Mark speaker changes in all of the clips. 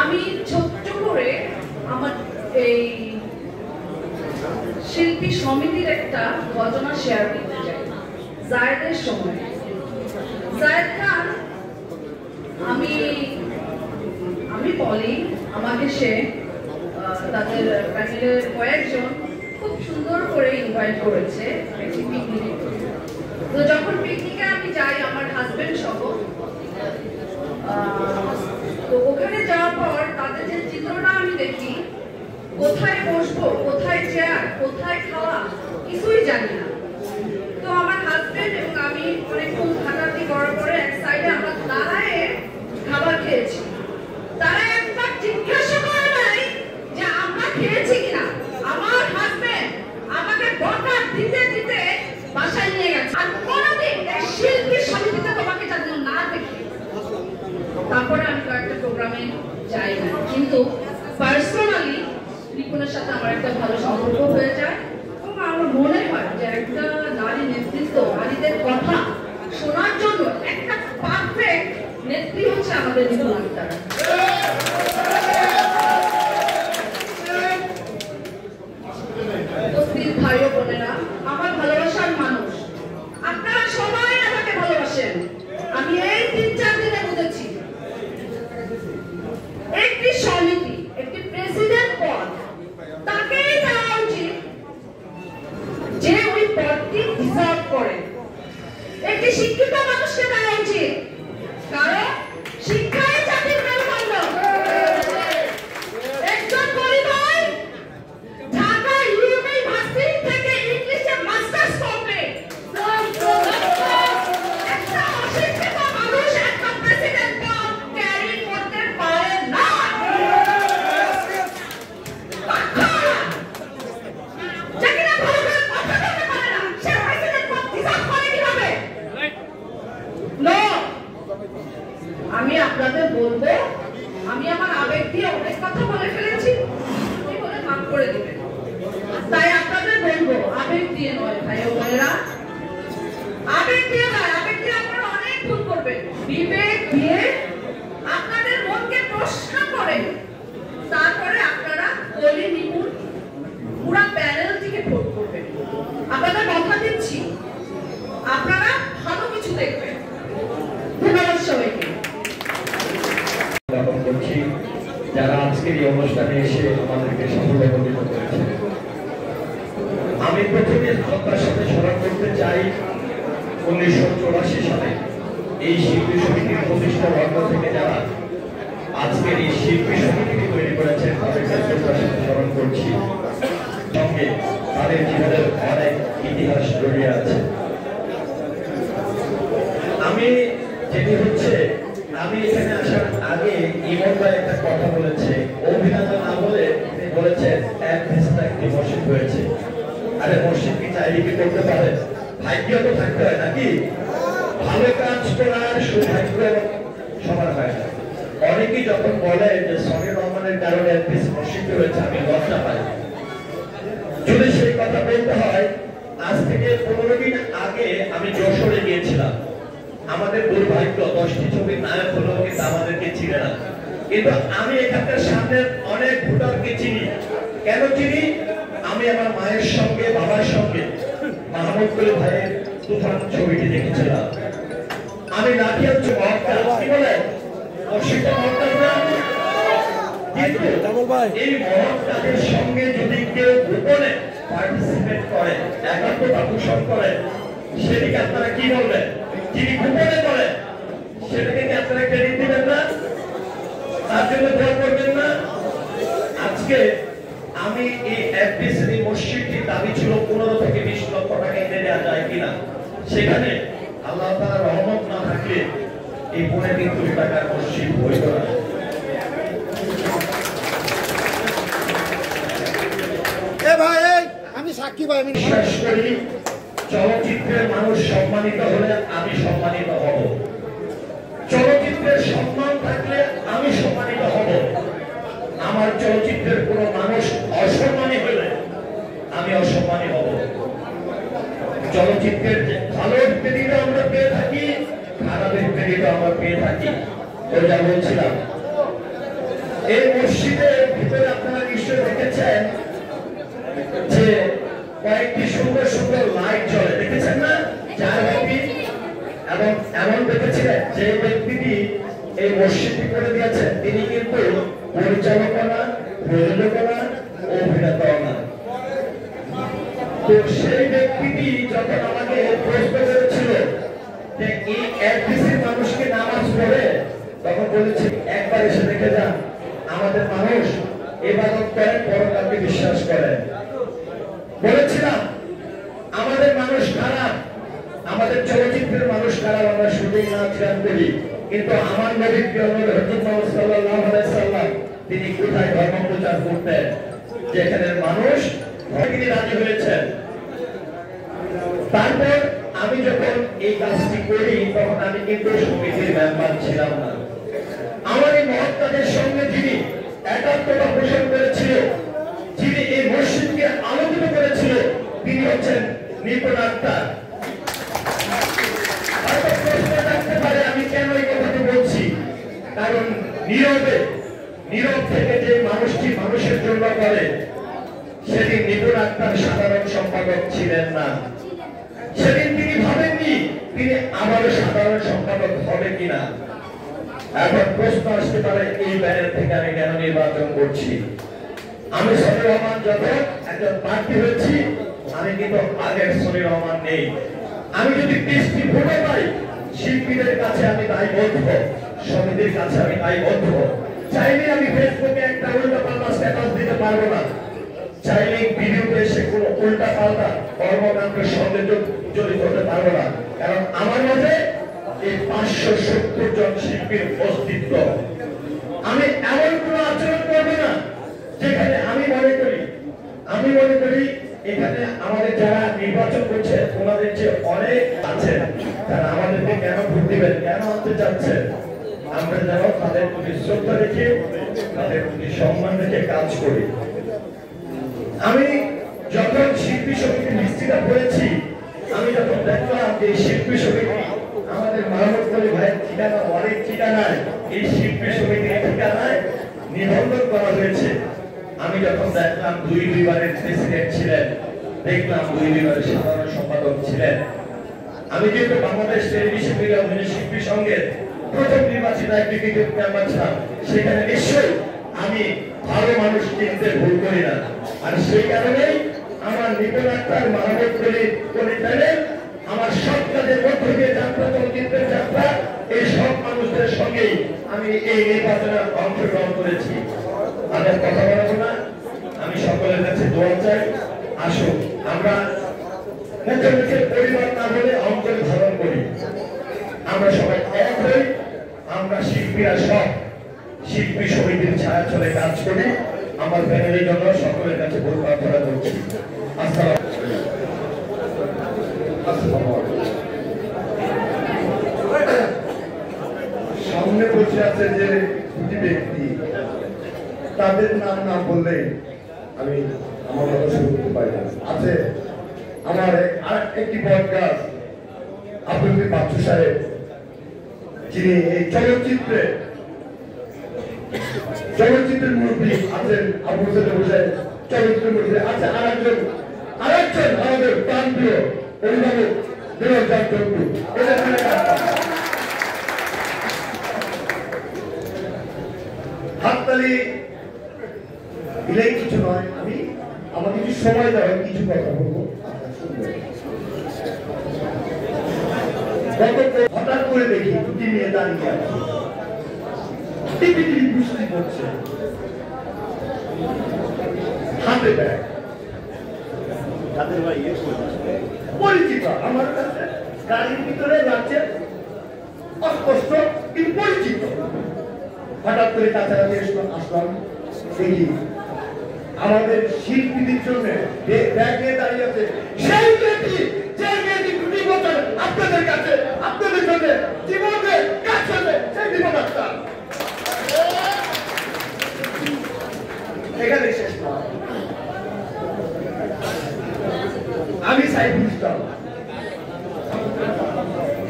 Speaker 1: আমি ছোট্ট করে আমার এই শিল্পী সমিতির একটা ঘটনা শেয়ার করতে চাই। জায়েদের সময় জায়েদ খান, আমি বলি আমাকে সে তাদের প্যানেলের কয়েকজন খুব সুন্দর করে ইনভাইট করেছে একটি পিকনিকে। তো যখন পিকনিকে আমি যাই আমার হাজবেন্ড সহ, তো ওখানে যাওয়ার পর তাদের যে চিত্রটা আমি দেখি, কোথায় বসবো, কোথায় চেয়ার, কোথায় খাওয়া, কিছুই জানি না। তো আমার হাজবেন্ড এবং আমি অনেকক্ষণ হাঁটাহাঁটি করার পরে এক সাইডে আমরা দাঁড়ায় খাবার খেয়েছি। তারা একবার জিজ্ঞাসা করে নাই যে আমরা খেয়েছি কিনা। আমার হাজবেন্ড আমাকে বকা দিতে দিতে বাসায় নিয়ে গেছে। আর কোনোদিন এই শিল্পী সমিতিতে তোমাকে যেন না দেখি। তারপরে আমি কয়েকটা প্রোগ্রামে যাই না, কিন্তু পার্সোনালি রিপনের সাথে আমার একটা ভালো সম্পর্ক হয়ে যায় এবং আমার মনে হয় যে একটা নারী নেতৃত্ব, নারীদের কথা শোনার জন্য একটা পারফেক্ট নেত্রী হচ্ছে আমাদের রিপন আক্তার। উপস্থিত ভাই ও বোনেরা, আমার ভালোবাসার মানুষ, আপনারা সবাই আমাকে ভালোবাসেন। আমি এই ৩-৪ দিনে বুঝেছি একটি সমিতি, একটি প্রেসিডেন্ট পদ তাকেই দেওয়া উচিত যে ওই পদটি ডিজার্ভ করে। একটি শিক্ষিত মানুষকে দেওয়া উচিত, কারণ শিক্ষাই জাতির মেরুদণ্ড। একজন পরিবার ঢাকা ইউনিভার্সিটি থেকে ইংলিশে মাস্টার্স করবে, একটা অশিক্ষিত মানুষ একটা প্রেসিডেন্ট পদ ক্যারি করতে পারে না। আমি আপনাদের বলবো, আমি আমার আবেগ দিয়ে অনেক কথা বলে ফেলেছি, আপনি বলে মাফ করে দিবেন। তাই আপনাদের বলবো, আবেগ দিয়ে নয় ভাই ও বোনেরা, আবেগ দিয়ে নয়। আবেগ দিয়ে আপনারা অনেক ভুল করবেন। বিবেক দিয়ে আপনাদের মনকে প্রশ্ন করেন, তারপরে আপনারা বলি নিপুণ পুরা প্যানেলটিকে ভোট করবেন। আপনাদের কথা দিচ্ছি, আপনারা ভালো কিছু দেখবেন। ধন্যবাদ সবাইকে।
Speaker 2: যারা আজকের এই অনুষ্ঠানে এসে আমাদেরকে সাফল্যমণ্ডিত করেছে, আমি প্রথমে শ্রদ্ধার সাথে স্মরণ করতে চাই 1984 সালে এই শিল্পী সমিতির প্রতিষ্ঠা লগ্ন থেকে যারা আজকের এই শিল্পী সমিতিকে তৈরি করেছেন তাদেরকে শ্রদ্ধার সাথে স্মরণ করছি। সঙ্গে তাদের জীবনের অনেক ইতিহাস জড়িয়ে আছে। আমি যেটি হচ্ছে, আমি এখানে আসার আগে ইমন ভাই একটা কথা বলেছে, অভিনন্দন না বলে তিনি বলেছেন এক ভেস্তা একটি মসজিদ হয়েছে। আরে মসজিদ কি চাইলে কি করতে পারে? ভাগ্য তো থাকতে হয় নাকি? ভালো কাজ করার সৌভাগ্য সবার হয় না। অনেকেই যখন বলে যে সনি রহমানের কারণে এক পিস মসজিদ হয়েছে, আমি লজ্জা পাই। যদি সেই কথা বলতে হয়, আজ থেকে 15 দিন আগে আমি যশোরে গিয়েছিলাম। আমাদের দুর্ভাগ্য 10টি ছবির নায়ক হলেও কিন্তু আমাদেরকে চিনে না, কিন্তু আমি এখানকার সামনে অনেক ভোটারকে চিনি। কেন চিনি? আমি আমার মায়ের সঙ্গে, বাবার সঙ্গে মাহমুদ কলি ভাইয়ের তুফান ছবিটি দেখেছিলাম। আমি লাঠিয়াল কি বলে এই মহৎ কাজের সঙ্গে যদি কেউ গোপনে পার্টিসিপেট করে, একাত্মতা পোষণ করে, সেটিকে আপনারা কি বলবেন? যিনি গোপনে করেন সেটাকে কি আপনারা ক্রেডিট দিবেন না? তার জন্য দোয়া করবেন না? আজকে আমি এই এফবিসি মসজিদটির দাবি ছিল 15 থেকে 20 লক্ষ টাকা এনে দেওয়া যায় কিনা। সেখানে আল্লাহ তাআলার রহমত না থাকলে এই 3.5 কোটি টাকার মসজিদ হইত না।
Speaker 3: আমি সাক্ষী ভাই, আমি
Speaker 2: বিশ্বাস করি চলচ্চিত্রের মানুষ সম্মানিত হলে আমি সম্মানিত হব, চলচ্চিত্রের সম্মান থাকলে আমি সম্মানিত হব। আমার চলচ্চিত্রের কোন মানুষ অসম্মানী হলে আমি অসম্মানী হব। চলচ্চিত্রের যে ভালো ক্রেডিট আমরা পেয়ে থাকি, খারাপের ক্রেডিট আমরা পেয়ে থাকি। ওই যা বলছিলাম এই মসজিদের ভিতরে আপনারা নিশ্চয় দেখেছেন যে কয়েকটি সুন্দর সুন্দর লাইট জ্বলে, দেখেছেন না? চারব্যাপী। এবং এমন দেখেছিলেন যে ব্যক্তিটি এই মসজিদটি করে দিয়েছেন তিনি কিন্তু পরিচালক না, প্রযোজক না, অভিনেতা না। তো সেই ব্যক্তিটি যখন আমাকে প্রশ্ন করেছিল যে এই এফডিসির মানুষকে নামাজ পড়ে, তখন বলেছি একবার এসে দেখে যান আমাদের মানুষ ইবাদত করেন, পরকালকে বিশ্বাস করেন। বলেছিলাম আমাদের মানুষ খারাপ, আমাদের চলচ্চিত্রের মানুষ খারাপ, আমরা শুটিং নাচ গান করি, কিন্তু আমার নবীর প্রিয় নবী হযরত মুহাম্মদ সাল্লাল্লাহু আলাইহি সাল্লাম তিনি কোথায় ধর্ম প্রচার করতেন যেখানে মানুষ তিনি রাজি হয়েছেন। তারপর আমি যখন এই কাজটি করি তখন আমি কিন্তু সমিতির মেম্বার ছিলাম না। আমার এই মহৎ কাজের সঙ্গে যিনি একাত্মতা পোষণ করেছিল, যিনি এই মসজিদকে আলোকিত করেছিল, তিনি হচ্ছেন নিপুণ আক্তার। হয়তো প্রশ্ন থাকতে পারে আমি কেন এই কথাটি বলছি, কারণ নীরব থেকে যে মানুষটি মানুষের জন্য করে, সেদিন নিপুণ আক্তার সাধারণ সম্পাদক ছিলেন না। সেদিন তিনি ভাবেননি তিনি আবারও সাধারণ সম্পাদক হবে কিনা। এখন প্রশ্ন আসতে পারে এই ব্যানার থেকে আমি কেন নির্বাচন করছি। আমি সনির রহমান যখন একজন প্রার্থী হয়েছি, আমি কিন্তু আগের সনির রহমান নেই। আমি যদি 30টি ভোটও পাই, শিল্পীদের কাছে আমি দায়বদ্ধ, সমিতির কাছে আমি দায়বদ্ধ। চাইলে আমি ফেসবুকে একটা উল্টাপাল্টা স্ট্যাটাস দিতে পারবো না, চাইলে ভিডিওতে এসে কোনো উল্টাপাল্টা কর্মকাণ্ডের সঙ্গে জড়িত হতে পারবো না, কারণ আমার মাঝে এই 570 জন শিল্পীর অস্তিত্ব। আমি এমন কোন আচরণ করবো না যেখানে আমি মনে করি এখানে আমাদের যারা নির্বাচন করছে ওনাদের যে অনেক আছে, তারা আমাদেরকে কেন ভোট দিবেন, কেন আনতে চাচ্ছেন, আমরা যেন তাদের প্রতি শ্রদ্ধা রেখে, তাদের প্রতি সম্মান রেখে কাজ করি। আমি যখন শিল্পী সমিতির লিস্টটা পড়েছি, আমি যখন দেখলাম যে শিল্পী সমিতি আমাদের মাহমুদ আলী ভাইয়ের ঠিকানা অনেক ঠিকানায়, এই শিল্পী সমিতির ঠিকানায় নিবন্ধন করা হয়েছে। আমি যখন দেখলাম দুইবারের প্রেসিডেন্ট ছিলেন, দেখলাম দুইবারের সাধারণ সম্পাদক ছিলেন। আমি যেহেতু বাংলাদেশ টেলিভিশন মিডিয়া অভিনয় শিল্পী সঙ্গে প্রথম নির্বাচিত এক্সিকিউটিভ মেম্বার ছিলাম, সেখানে নিশ্চয়ই আমি ভালো মানুষ চিনতে ভুল করি না। আর সেই কারণেই আমার নিপুণ আক্তার মাহমুদ আলী প্যানেল আমার সব কাজের মধ্য দিয়ে যাত্রা, চলচ্চিত্রের যাত্রা, এই সব মানুষদের সঙ্গেই আমি এই নির্বাচনে অংশগ্রহণ করেছি। আমি কথা বলবো না, আমি সকলের কাছে দোয়া চাই। আসুন আমরা মুখে পরিবার না বলে অন্তর ধারণ করি, আমরা সবাই এক হই, আমরা শিল্পীরা সব শিল্পী সমিতির ছায়া চলে কাজ করি। আমার ফ্যামিলির জন্য সকলের কাছে ভোট প্রার্থনা করছি।
Speaker 3: সামনে বসে আছে যে দুটি ব্যক্তি, তাদের নাম না বললে আমি আমার কথা শুরু করতে পারি না। আছে আমার একটি পডকাস্ট আব্দুল বাচ্চু সাহেব, যিনি এই চলচ্চিত্রের মুরব্বী আছেন, আবু হোসেন চলচ্চিত্রের মুরব্বী আছে। আরেকজন আমাদের প্রান্তীয় অভিভাবক বিরোধ হাততালি দিলেই কিছু নয়। আমার কিছু সময় দেওয়া, কিছু কথা বলবো। হঠাৎ করে দেখি দুটি মেয়ে দাঁড়িয়ে আছে, বৃষ্টি পড়ছে, হাতে ব্যাগ, পরিচিত আমার কাছে, গাড়ির ভিতরে যাচ্ছে অস্পষ্ট কিন্তু পরিচিত। হঠাৎ করে কাছাকাছি আসলাম, দেখি আমাদের শিল্পীদের জন্য ব্যাগ নিয়ে দাঁড়িয়ে আছে সেই মেয়েটি, যে মেয়েটি 2 বছর আপনাদের কাছে, আপনাদের জন্য জীবনে কাজ করবে, সেই জীবন আক্তার। এখানে শেষ নয়, আমি সাইফুল ইসলাম।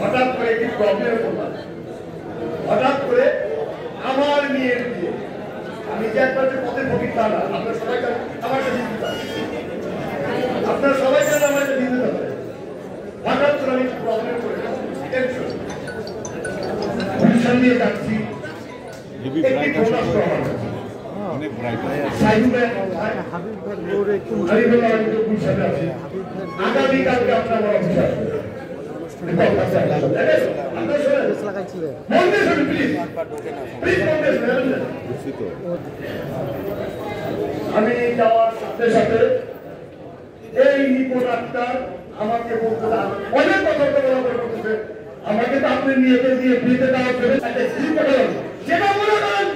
Speaker 3: হঠাৎ করে একটি প্রবলেম হলো, হঠাৎ করে আমার মেয়ের বিয়ে, একবার যে পদের ফকির তা না, আপনারা সবাই জানেন আমার কাছে দিতে পারে, আপনারা সবাই জানেন আমার কাছে দিতে পারে। হঠাৎ করে আমি প্রবলেম করে টেনশন গুলশান দিয়ে যাচ্ছি, একটি ফোন আসলো আমার কাছে, আগামীকালকে আপনার আমার অফিসে আসবে। আমি যাওয়ার সাথে সাথে এই নিপো ডাক্তার আমাকে বলতে অনেক কথা বলতেছে, আমাকে তো আপনি নিয়ে ফ্রিতে দেওয়া সেটা মনে করেন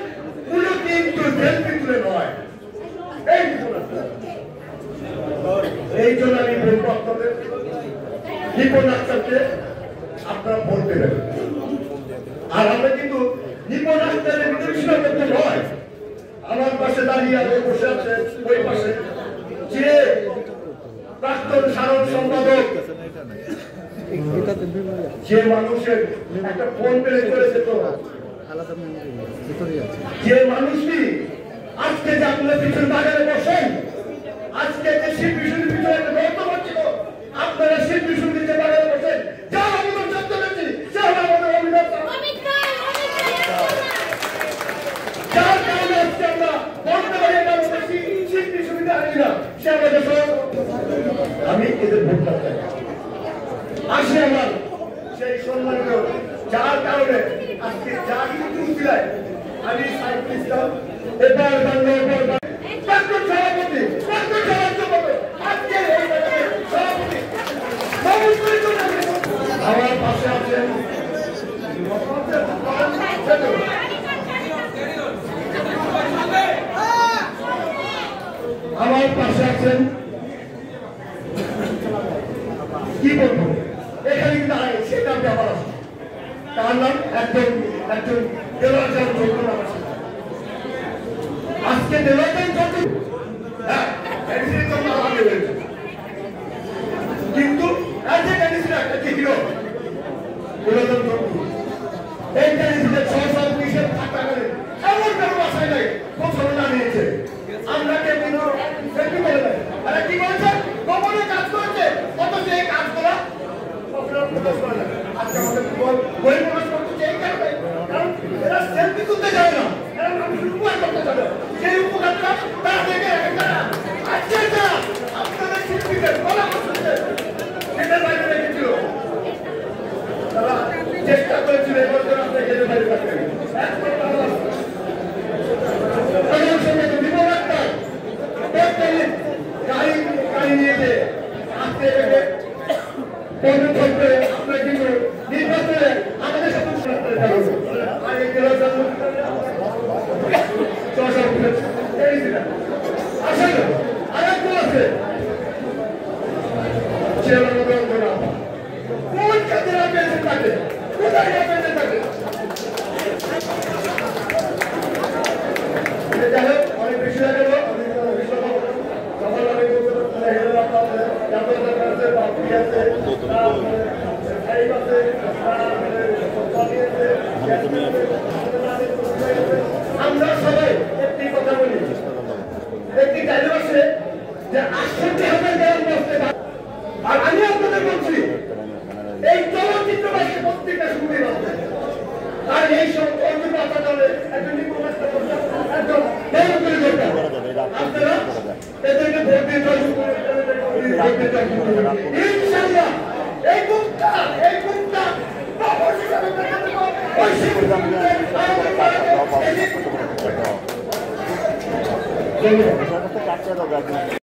Speaker 3: পুরো কিন্তু সেলফি তুলে নয়। এই জন্য আমি বলবো আপনাদের নিপো ডাক্তারকে আপনারা ভোট দেবেন। আর আমরা কিন্তু নিপো ডাক্তারের বিরোধিতা করতে নয়, আমার পাশে দাঁড়িয়ে আছে, বসে আছে ওই পাশে যে প্রাক্তন সাধারণ সম্পাদক, যে মানুষের একটা ফোন পেলে করেছে, তো যে মানুষটি আজকে যে আপনার পিছনে বাজারে বসেন, আজকে যে শিল্পী শুধু পিছনে একটা বক্তব্য ছিল, আপনারা শিল্পী শুধু যে বাজারে বসেন, যা আমাদের সত্য পেয়েছি সে হলো আমাদের অভিনব। যার কারণে আজকে আমরা বলতে পারি এটা আমাদের শিল্পী সুবিধা হারি না, সে আমাদের আমি এদের ভোট করতে আসে আমার সেই সম্মানিত, যার কারণে আজকে যা কিছু উচিলায় আমি সাইফুল ইসলাম এবার প্রাক্তন সভাপতি আজকে সভাপতি আমার পাশে আছেন কি বলবো, এখানে কিন্তু সেটা আমি আবার আসবো, তার নাম একজন দেওয়ার আজকে দেওয়ার কিন্তু এই ক্যান্ডিডেট 6-7 পুলিশের টাকা গেলে এমন কেন বাসায় নাই, খুব সময় জানিয়েছে আমরা কেউ কোনো সেফটি বলে নাই। আরে কি বলছে, গোপনে কাজ করেছে, অথচ এই কাজগুলো আজকে আমাদের বই প্রকাশ করতে এই কারণে, কারণ এরা সেলফি তুলতে যাবে না, এরা মানুষের উপকার করতে যাবে, সেই উপকারটা তারা দেখে রাখেন তারা। আজকে আপনাদের শিল্পীদের বলা করছে সেটার বাইরে রেখেছিল, তারা চেষ্টা করেছিল এবার আপনার যেতে বাইরে রাখতে গাড়ি নিয়েছে আসতে আপনার কিন্তু নির্বাচনে আমাদের সাথে আসলে আরেকটু আছে কোন কাজে পেয়েছেন তাকে, কোথায় পেয়েছেন তাকে, যাই হোক অনেক বেশি হয়ে গেল। আমরা সবাই একটি কথা বলি, একটি ডায়লগ আছে যে 68,000 গ্রাম বসতে পারে, আর আমি আপনাদের বলছি এই চলচ্চিত্র বাসে প্রত্যেকটা শুনতে পারবে, আর এই সব বাচ্চা দলে একজন আপনারা এদেরকে ভোট দিয়ে ইনশাআল্লাহ এই গুপ্তা ওই